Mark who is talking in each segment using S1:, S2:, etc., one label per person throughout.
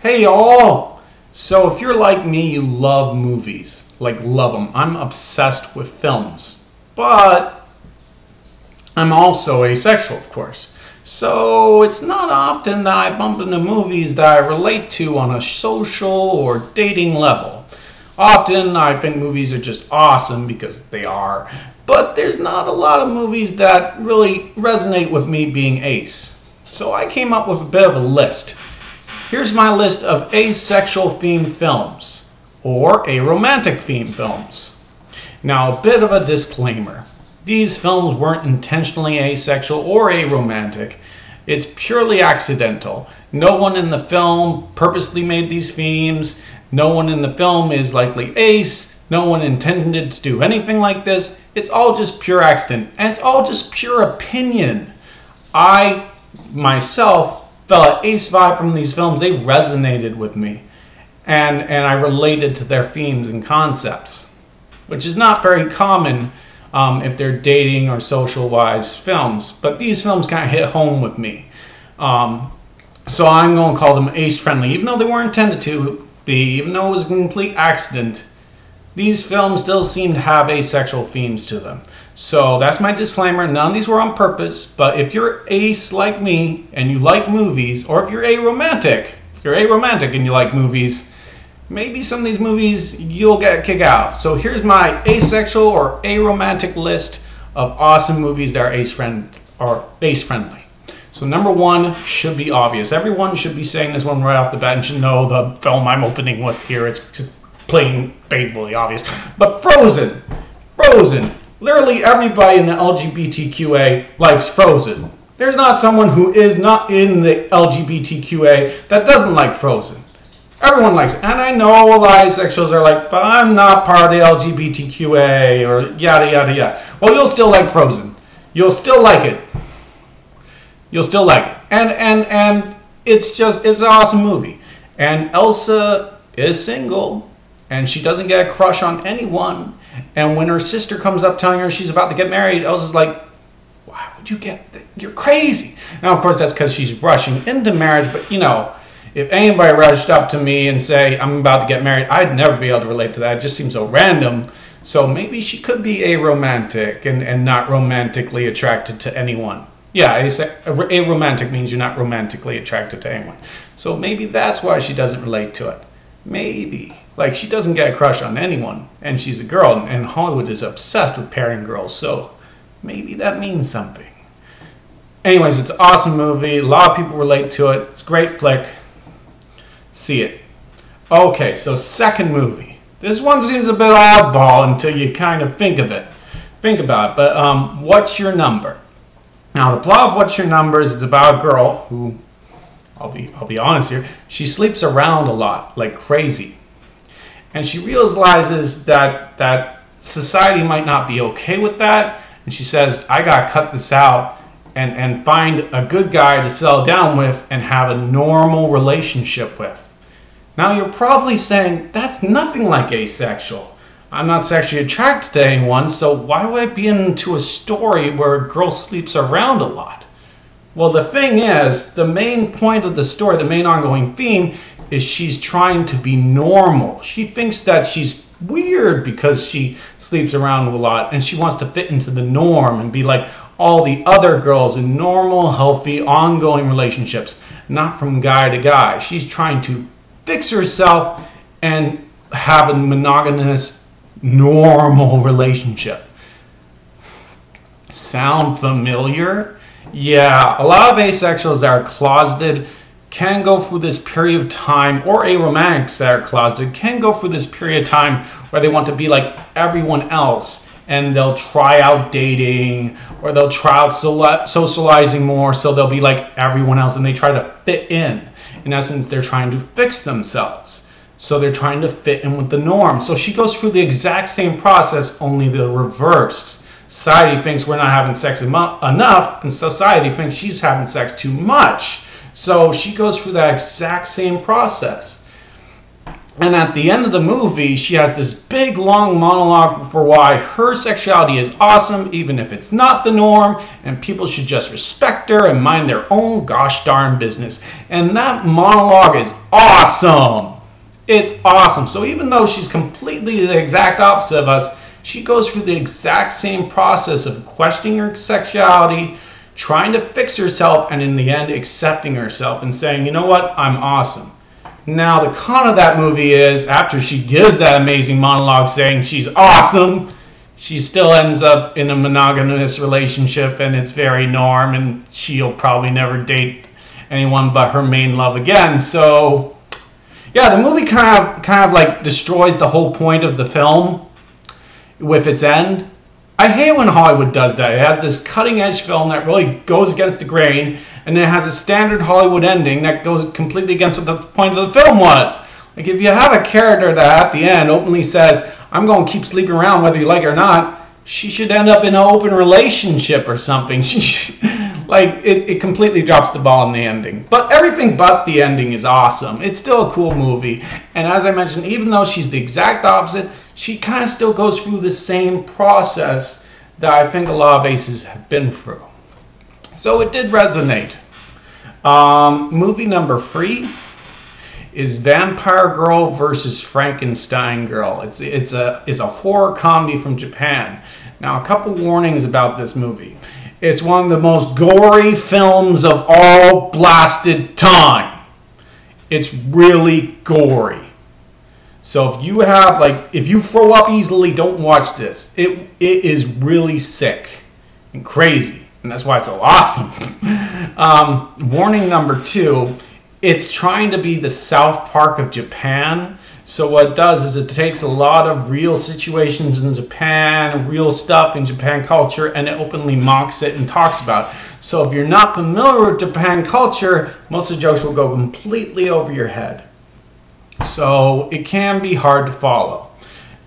S1: Hey y'all! So if you're like me, you love movies. Like love them. I'm obsessed with films. But I'm also asexual, of course. So it's not often that I bump into movies that I relate to on a social or dating level. Often I think movies are just awesome because they are. But there's not a lot of movies that really resonate with me being ace. So I came up with a bit of a list. Here's my list of asexual themed films, or aromantic themed films. Now, a bit of a disclaimer. These films weren't intentionally asexual or aromantic. It's purely accidental. No one in the film purposely made these themes. No one in the film is likely ace. No one intended to do anything like this. It's all just pure accident, and it's all just pure opinion. I, myself, felt an ace vibe from these films. They resonated with me, and I related to their themes and concepts, which is not very common if they're dating or social wise films, but these films kind of hit home with me. So I'm going to call them ace friendly, even though they weren't intended to be, even though it was a complete accident. These films still seem to have asexual themes to them. So that's my disclaimer. None of these were on purpose, but if you're ace like me and you like movies, or if you're aromantic and you like movies, maybe some of these movies you'll get a kick out of. So here's my asexual or aromantic list of awesome movies that are ace friendly. So number one should be obvious. Everyone should be saying this one right off the bat and should know the film I'm opening with here. It's just plain blatantly obvious. But Frozen. Literally everybody in the LGBTQA likes Frozen. There's not someone who is not in the LGBTQA that doesn't like Frozen. Everyone likes it. And I know a lot of asexuals are like, but I'm not part of the LGBTQA or yada yada yada. Well, you'll still like Frozen. You'll still like it. And it's an awesome movie. And Elsa is single. And she doesn't get a crush on anyone. And when her sister comes up telling her she's about to get married, Elsa's like, why would you get that? You're crazy. Now, of course, that's because she's rushing into marriage. But, you know, if anybody rushed up to me and say, I'm about to get married, I'd never be able to relate to that. It just seems so random. So maybe she could be aromantic and not romantically attracted to anyone. Yeah, aromantic means you're not romantically attracted to anyone. So maybe that's why she doesn't relate to it. Maybe. Like, she doesn't get a crush on anyone, and she's a girl, and Hollywood is obsessed with pairing girls, so maybe that means something. Anyways, it's an awesome movie. A lot of people relate to it. It's a great flick. See it. Okay, so second movie. This one seems a bit oddball until you kind of think about it. But What's Your Number? Now, the plot of What's Your Number is it's about a girl who, I'll be honest here, she sleeps around a lot, like crazy. And she realizes that society might not be okay with that. And she says, I got to cut this out and find a good guy to settle down with and have a normal relationship with. Now, you're probably saying, that's nothing like asexual. I'm not sexually attracted to anyone, so why would I be into a story where a girl sleeps around a lot? Well, the thing is, the main point of the story, the main ongoing theme, is she's trying to be normal. She thinks that she's weird because she sleeps around a lot, and she wants to fit into the norm and be like all the other girls in normal, healthy, ongoing relationships, not from guy to guy. She's trying to fix herself and have a monogamous, normal relationship. Sound familiar? Yeah, a lot of asexuals that are closeted can go through this period of time, or aromantics that are closeted can go through this period of time where they want to be like everyone else, and they'll try out dating, or they'll try out socializing more, so they'll be like everyone else, and they try to fit in. In essence, they're trying to fix themselves. So they're trying to fit in with the norm. So she goes through the exact same process, only the reverse. Society thinks we're not having sex enough, and society thinks she's having sex too much. So she goes through that exact same process. And at the end of the movie, she has this big, long monologue for why her sexuality is awesome, even if it's not the norm, and people should just respect her and mind their own gosh darn business. And that monologue is awesome. It's awesome. So even though she's completely the exact opposite of us, she goes through the exact same process of questioning her sexuality, trying to fix herself, and in the end, accepting herself and saying, you know what, I'm awesome. Now, the con of that movie is, after she gives that amazing monologue saying she's awesome, she still ends up in a monogamous relationship, and it's very norm, and she'll probably never date anyone but her main love again. So, yeah, the movie kind of like destroys the whole point of the film with its end. I hate when Hollywood does that. It has this cutting-edge film that really goes against the grain, and then it has a standard Hollywood ending that goes completely against what the point of the film was. Like, if you have a character that at the end openly says, I'm going to keep sleeping around whether you like it or not, she should end up in an open relationship or something. It completely drops the ball in the ending. But everything but the ending is awesome. It's still a cool movie. And as I mentioned, even though she's the exact opposite, she kind of still goes through the same process that I think a lot of aces have been through. So it did resonate. Movie number 3 is Vampire Girl versus Frankenstein Girl. It's a horror comedy from Japan. Now, a couple warnings about this movie. It's one of the most gory films of all blasted time. It's really gory. So if you throw up easily, don't watch this. It is really sick and crazy. And that's why it's so awesome. Warning number 2, it's trying to be the South Park of Japan. So what it does is it takes a lot of real situations in Japan, real stuff in Japan culture, and it openly mocks it and talks about it. So if you're not familiar with Japan culture, most of the jokes will go completely over your head. So it can be hard to follow.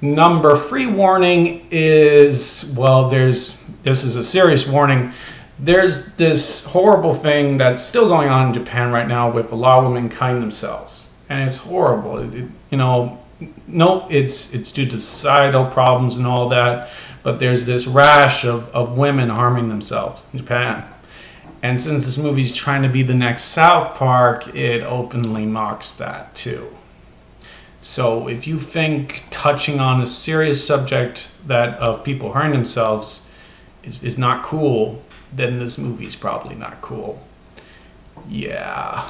S1: Number 3 warning is, this is a serious warning. There's this horrible thing that's still going on in Japan right now with a lot of women cutting themselves. And it's horrible. It's due to societal problems and all that. But there's this rash of women harming themselves in Japan. And since this movie's trying to be the next South Park, it openly mocks that too. So if you think touching on a serious subject that of people hurting themselves is not cool, then this movie's probably not cool. Yeah.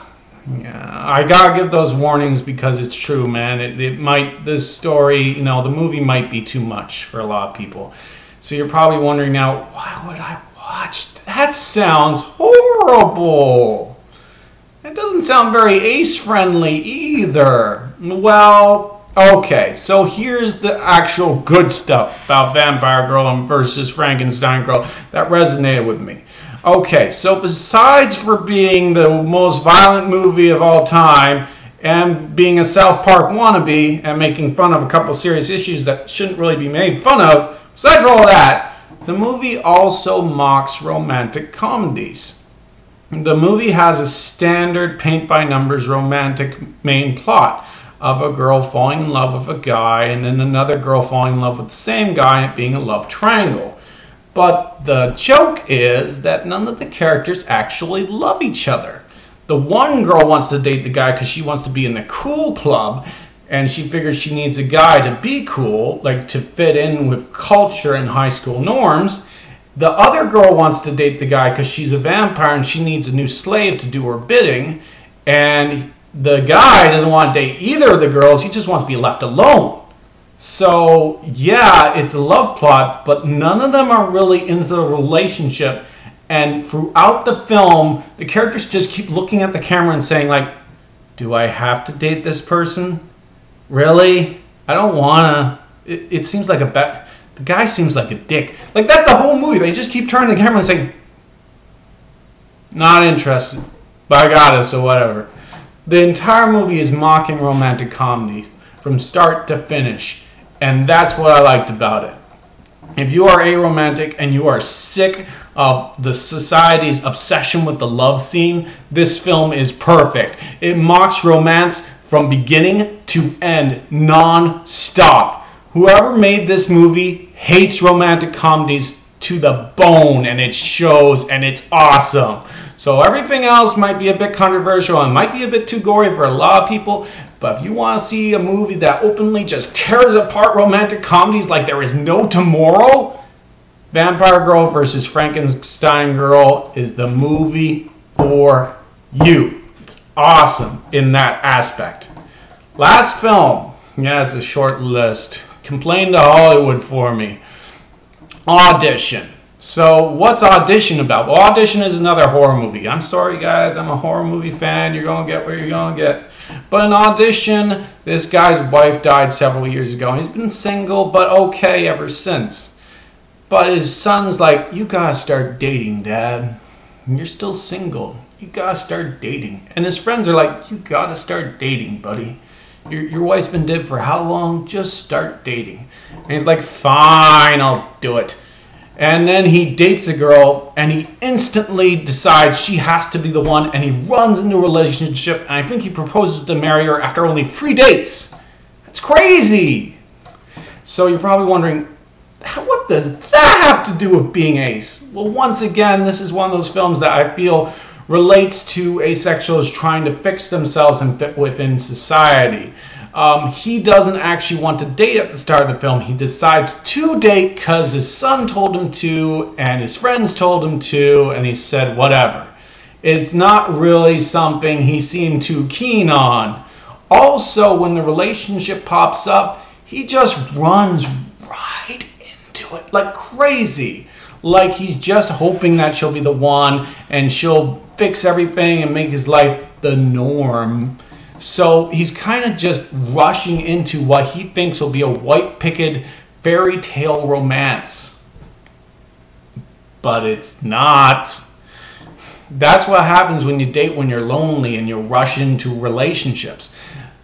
S1: I gotta give those warnings because it's true, man. This story, the movie might be too much for a lot of people. So you're probably wondering now, why would I watch? That sounds horrible. It doesn't sound very ace-friendly either. Well, okay, so here's the actual good stuff about Vampire Girl versus Frankenstein Girl that resonated with me. Okay, so besides for being the most violent movie of all time and being a South Park wannabe and making fun of a couple serious issues that shouldn't really be made fun of, besides for all that, the movie also mocks romantic comedies. The movie has a standard paint-by-numbers romantic main plot of a girl falling in love with a guy and then another girl falling in love with the same guy and it being a love triangle. But the joke is that none of the characters actually love each other. The one girl wants to date the guy because she wants to be in the cool club and she figures she needs a guy to be cool, like to fit in with culture and high school norms. The other girl wants to date the guy because she's a vampire and she needs a new slave to do her bidding. And the guy doesn't want to date either of the girls. He just wants to be left alone. So, yeah, it's a love plot, but none of them are really into the relationship. And throughout the film, the characters just keep looking at the camera and saying, like, do I have to date this person? Really? I don't want to. It seems like the guy seems like a dick. Like, that's the whole movie. They just keep turning the camera and saying, not interested, but I got it, so whatever. The entire movie is mocking romantic comedies from start to finish. And that's what I liked about it. If you are aromantic and you are sick of the society's obsession with the love scene, this film is perfect. It mocks romance from beginning to end, non-stop. Whoever made this movie hates romantic comedies to the bone, and it shows, and it's awesome. So everything else might be a bit controversial and might be a bit too gory for a lot of people, but if you want to see a movie that openly just tears apart romantic comedies like there is no tomorrow, Vampire Girl vs. Frankenstein Girl is the movie for you. It's awesome in that aspect. Last film. Yeah, it's a short list. Complain to Hollywood for me. Audition. So what's Audition about? Well, Audition is another horror movie. I'm sorry, guys. I'm a horror movie fan. You're going to get what you're going to get. But in Audition, this guy's wife died several years ago. He's been single, but okay ever since. But his son's like, you got to start dating, Dad. You're still single. You got to start dating. And his friends are like, you got to start dating, buddy. Your wife's been dead for how long? Just start dating. And he's like, fine, I'll do it. And then he dates a girl, and he instantly decides she has to be the one, and he runs into a relationship, and I think he proposes to marry her after only 3 dates. That's crazy! So you're probably wondering, what does that have to do with being ace? Well, once again, this is one of those films that I feel relates to asexuals trying to fix themselves and fit within society. He doesn't actually want to date at the start of the film. He decides to date because his son told him to and his friends told him to, and he said whatever. It's not really something he seemed too keen on. Also, when the relationship pops up, he just runs right into it like crazy. Like he's just hoping that she'll be the one and she'll fix everything and make his life the norm. So he's kind of just rushing into what he thinks will be a white picket fairy tale romance. But it's not. That's what happens when you date when you're lonely and you rush into relationships.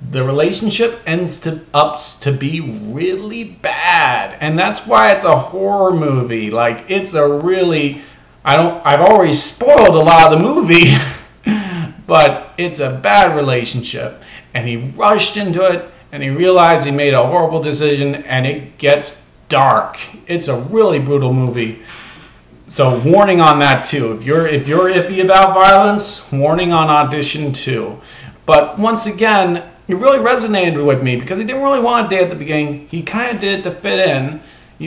S1: The relationship ends up to be really bad. And that's why it's a horror movie. Like, it's a really... I've already spoiled a lot of the movie. But it's a bad relationship, and he rushed into it, and he realized he made a horrible decision, and it gets dark. It's a really brutal movie. So warning on that too. If you're iffy about violence, warning on Audition too. But once again, it really resonated with me because he didn't really want to date at the beginning. He kind of did it to fit in.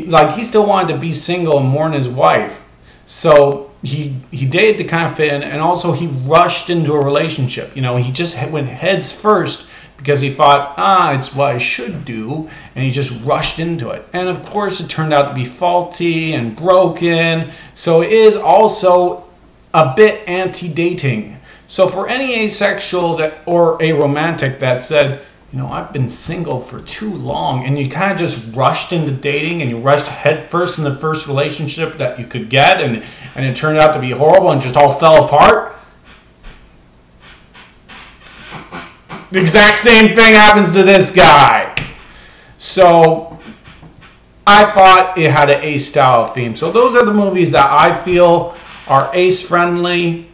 S1: Like, he still wanted to be single and mourn his wife. So he dated to kind of fit in, and also he rushed into a relationship. You know, he just went heads first because he thought, it's what I should do, and he just rushed into it. And of course, it turned out to be faulty and broken. So it is also a bit anti-dating. So for any asexual or a romantic that said, you know, I've been single for too long, and you kind of just rushed into dating and you rushed head first in the first relationship that you could get, and it turned out to be horrible and just all fell apart. The exact same thing happens to this guy. So I thought it had an ace style theme. So those are the movies that I feel are ace friendly.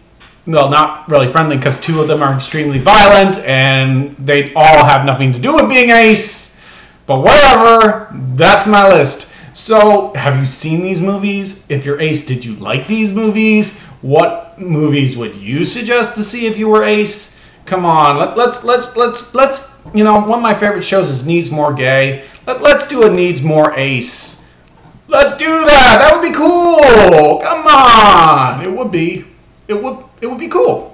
S1: Well, not really friendly because 2 of them are extremely violent and they all have nothing to do with being ace. But whatever, that's my list. So, have you seen these movies? If you're ace, did you like these movies? What movies would you suggest to see if you were ace? Come on, let's you know, one of my favorite shows is Needs More Gay. Let's do a Needs More Ace. Let's do that. That would be cool. Come on. It would be. It would be cool.